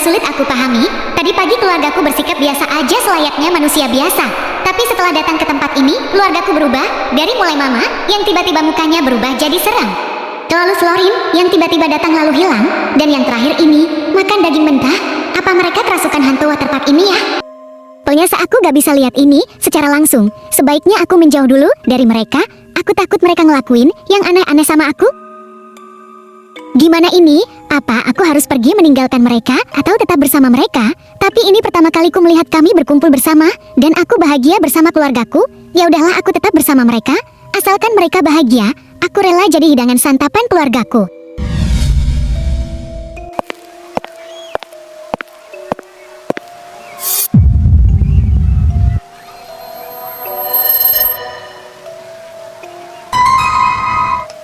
sulit aku pahami. Tadi pagi keluargaku bersikap biasa aja selayaknya manusia biasa. Tapi setelah datang ke tempat ini, keluargaku berubah. Dari mulai mama, yang tiba-tiba mukanya berubah jadi seram. Lalu Florin, yang tiba-tiba datang lalu hilang. Dan yang terakhir ini, makan daging mentah. Apa mereka kerasukan hantu waterpark ini ya? Ternyata aku gak bisa lihat ini secara langsung. Sebaiknya aku menjauh dulu dari mereka. Aku takut mereka ngelakuin yang aneh-aneh sama aku. Gimana ini? Apa aku harus pergi meninggalkan mereka atau tetap bersama mereka? Tapi ini pertama kaliku melihat kami berkumpul bersama dan aku bahagia bersama keluargaku. Ya udahlah, aku tetap bersama mereka. Asalkan mereka bahagia, aku rela jadi hidangan santapan keluargaku.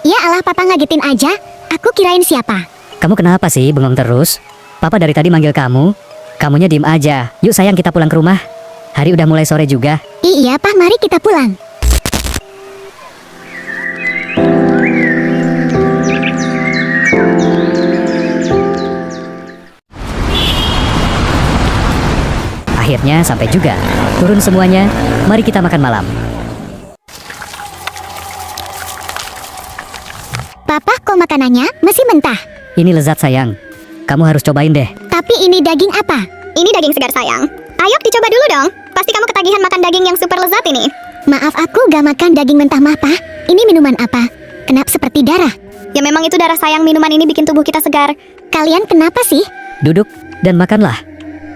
Ya Allah, papa ngagetin aja. Aku kirain siapa. Kamu kenapa sih bengong terus? Papa dari tadi manggil kamu. Kamunya diem aja. Yuk sayang, kita pulang ke rumah. Hari udah mulai sore juga. Iya, Pak, mari kita pulang. Akhirnya sampai juga. Turun semuanya. Mari kita makan malam. Papa, kok makanannya masih mentah? Ini lezat sayang. Kamu harus cobain deh. Tapi ini daging apa? Ini daging segar sayang. Ayo dicoba dulu dong. Pasti kamu ketagihan makan daging yang super lezat ini. Maaf, aku gak makan daging mentah mah, Pak. Ini minuman apa? Kenapa seperti darah? Ya memang itu darah sayang, minuman ini bikin tubuh kita segar. Kalian kenapa sih? Duduk dan makanlah.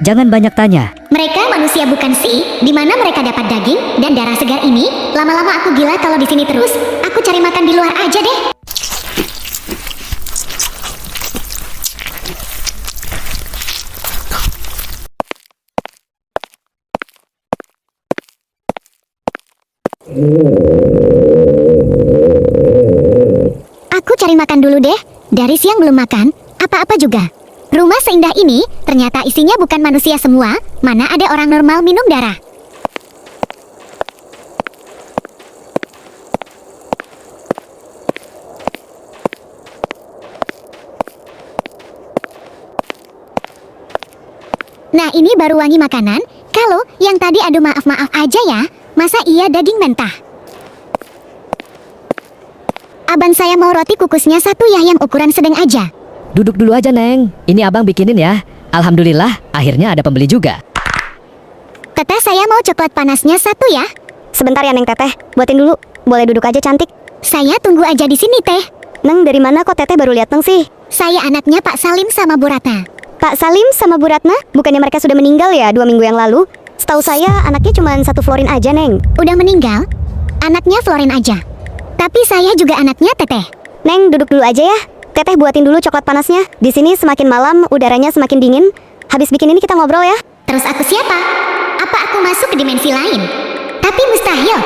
Jangan banyak tanya. Mereka manusia bukan sih? Di mana mereka dapat daging dan darah segar ini? Lama-lama aku gila kalau di sini terus. Aku cari makan di luar aja deh. Aku cari makan dulu deh. Dari siang belum makan, apa-apa juga. Rumah seindah ini, ternyata isinya bukan manusia semua. Mana ada orang normal minum darah. Nah, ini baru wangi makanan. Kalau yang tadi aduh maaf-maaf aja ya. Masa iya daging mentah? Abang saya mau roti kukusnya satu ya, yang ukuran sedang aja. Duduk dulu aja Neng. Ini abang bikinin ya. Alhamdulillah akhirnya ada pembeli juga. Teteh, saya mau coklat panasnya satu ya. Sebentar ya Neng Teteh, buatin dulu. Boleh duduk aja cantik. Saya tunggu aja di sini teh. Neng, dari mana kok Teteh baru lihat Neng sih? Saya anaknya Pak Salim sama Bu Ratna. Pak Salim sama Bu Ratna? Bukannya mereka sudah meninggal ya 2 minggu yang lalu? Setahu saya anaknya cuma 1 Florin aja Neng. Udah meninggal? Anaknya Florin aja. Tapi saya juga anaknya Teteh. Neng, duduk dulu aja ya. Teteh buatin dulu coklat panasnya. Di sini semakin malam udaranya semakin dingin. Habis bikin ini kita ngobrol ya. Terus aku siapa? Apa aku masuk ke dimensi lain? Tapi mustahil.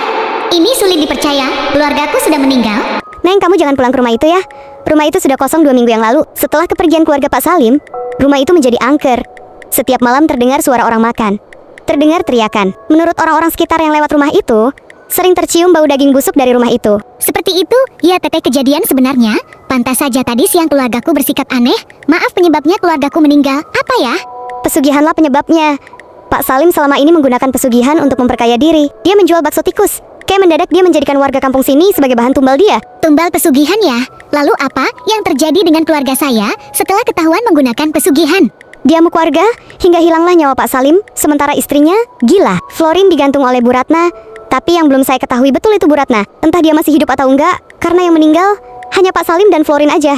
Ini sulit dipercaya. Keluargaku sudah meninggal. Neng, kamu jangan pulang ke rumah itu ya. Rumah itu sudah kosong 2 minggu yang lalu. Setelah kepergian keluarga Pak Salim, rumah itu menjadi angker. Setiap malam terdengar suara orang makan. Terdengar teriakan. Menurut orang-orang sekitar yang lewat rumah itu, sering tercium bau daging busuk dari rumah itu. Seperti itu, ya Teteh, kejadian sebenarnya. Pantas saja tadi siang keluargaku bersikap aneh. Maaf penyebabnya keluargaku meninggal. Apa ya? Pesugihanlah penyebabnya. Pak Salim selama ini menggunakan pesugihan untuk memperkaya diri. Dia menjual bakso tikus. Kayak mendadak dia menjadikan warga kampung sini sebagai bahan tumbal dia. Tumbal pesugihan ya? Lalu apa yang terjadi dengan keluarga saya setelah ketahuan menggunakan pesugihan? Dia amuk warga hingga hilanglah nyawa Pak Salim. Sementara istrinya gila. Florin digantung oleh Bu Ratna. Tapi yang belum saya ketahui betul itu Bu Ratna. Entah dia masih hidup atau enggak. Karena yang meninggal hanya Pak Salim dan Florin aja.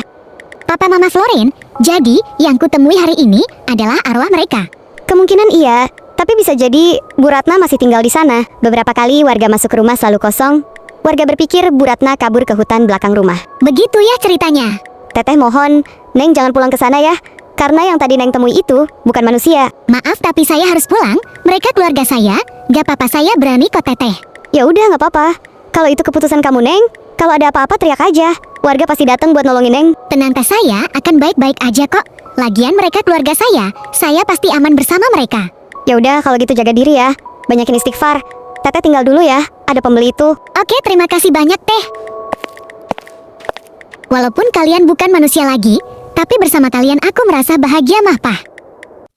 Papa Mama Florin? Jadi yang kutemui hari ini adalah arwah mereka? Kemungkinan iya. Tapi bisa jadi Bu Ratna masih tinggal di sana. Beberapa kali warga masuk ke rumah selalu kosong. Warga berpikir Bu Ratna kabur ke hutan belakang rumah. Begitu ya ceritanya? Teteh mohon, Neng jangan pulang ke sana ya. Karena yang tadi Neng temui itu bukan manusia. Maaf, tapi saya harus pulang. Mereka keluarga saya. Gak apa-apa, saya berani kok Teteh. Ya udah, nggak apa-apa. Kalau itu keputusan kamu Neng, kalau ada apa-apa teriak aja. Warga pasti datang buat nolongin Neng. Tenang, saya akan baik-baik aja kok. Lagian mereka keluarga saya pasti aman bersama mereka. Ya udah, kalau gitu jaga diri ya. Banyakin istighfar. Teteh tinggal dulu ya. Ada pembeli itu. Oke, terima kasih banyak Teh. Walaupun kalian bukan manusia lagi, tapi bersama kalian aku merasa bahagia mah, Pak.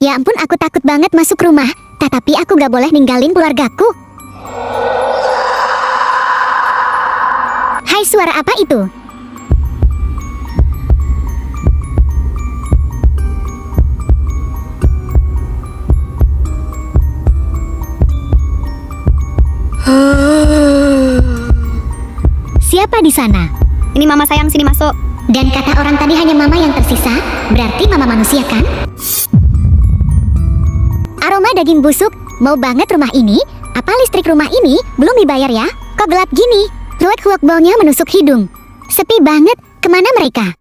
Ya ampun, aku takut banget masuk rumah. Tetapi aku gak boleh ninggalin keluargaku. Hai, suara apa itu? Siapa di sana? Ini mama sayang, sini masuk. Dan kata orang tadi hanya mama yang tersisa, berarti mama manusia kan? Aroma daging busuk, mau banget rumah ini. Apa listrik rumah ini belum dibayar ya? Kok gelap gini? Huak-huak baunya menusuk hidung. Sepi banget, kemana mereka?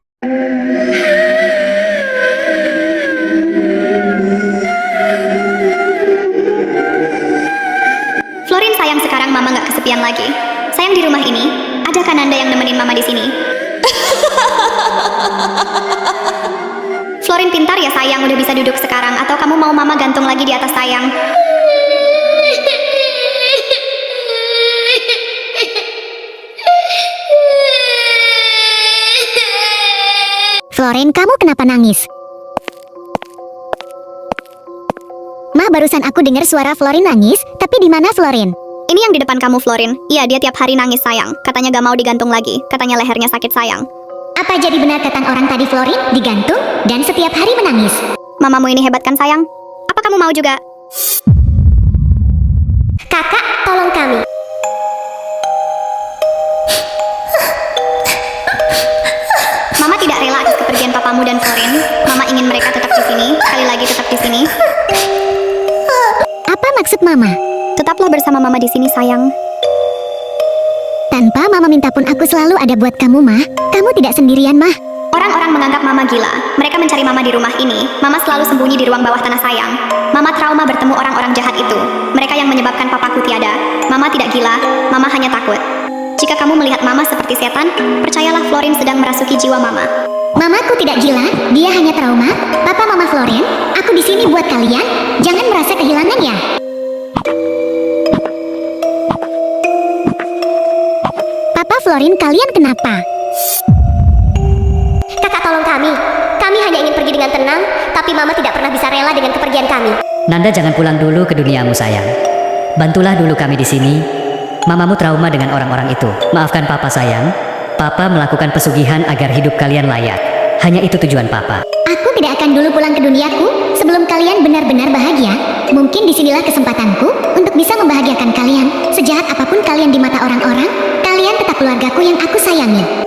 Florin sayang, sekarang mama nggak kesepian lagi. Sayang, di rumah ini, ada kan Anda yang nemenin mama di sini? Florin pintar ya sayang, udah bisa duduk sekarang. Atau kamu mau mama gantung lagi di atas sayang? Florin, kamu kenapa nangis? Ma, barusan aku dengar suara Florin nangis, tapi di mana Florin? Ini yang di depan kamu, Florin. Iya, dia tiap hari nangis sayang. Katanya gak mau digantung lagi. Katanya lehernya sakit sayang. Apa jadi benar kata orang tadi Florin digantung dan setiap hari menangis? Mamamu ini hebat kan sayang? Apa kamu mau juga? Kakak, tolong kami. Mama tidak rela atas kepergian papamu dan Florin. Mama ingin mereka tetap di sini. Sekali lagi tetap di sini. Apa maksud Mama? Tetaplah bersama mama di sini sayang. Tanpa Mama minta pun aku selalu ada buat kamu, Mah. Kamu tidak sendirian, Mah. Orang-orang menganggap mama gila. Mereka mencari mama di rumah ini. Mama selalu sembunyi di ruang bawah tanah sayang. Mama trauma bertemu orang-orang jahat itu. Mereka yang menyebabkan papaku tiada. Mama tidak gila. Mama hanya takut. Jika kamu melihat mama seperti setan, percayalah Florin sedang merasuki jiwa mama. Mamaku tidak gila, dia hanya trauma. Papa, Mama, Florin, aku di sini buat kalian. Jangan merasa kehilangan ya. Papa, Florin, kalian kenapa? Kakak, tolong kami. Kami hanya ingin pergi dengan tenang, tapi mama tidak pernah bisa rela dengan kepergian kami. Nanda, jangan pulang dulu ke duniamu sayang. Bantulah dulu kami di sini. Mamamu trauma dengan orang-orang itu. Maafkan papa sayang. Papa melakukan pesugihan agar hidup kalian layak. Hanya itu tujuan papa. Aku tidak akan dulu pulang ke duniaku sebelum kalian benar-benar bahagia. Mungkin disinilah kesempatanku untuk bisa membahagiakan kalian. Sejahat apapun kalian di mata orang-orang, kalian tetap keluargaku yang aku sayangi.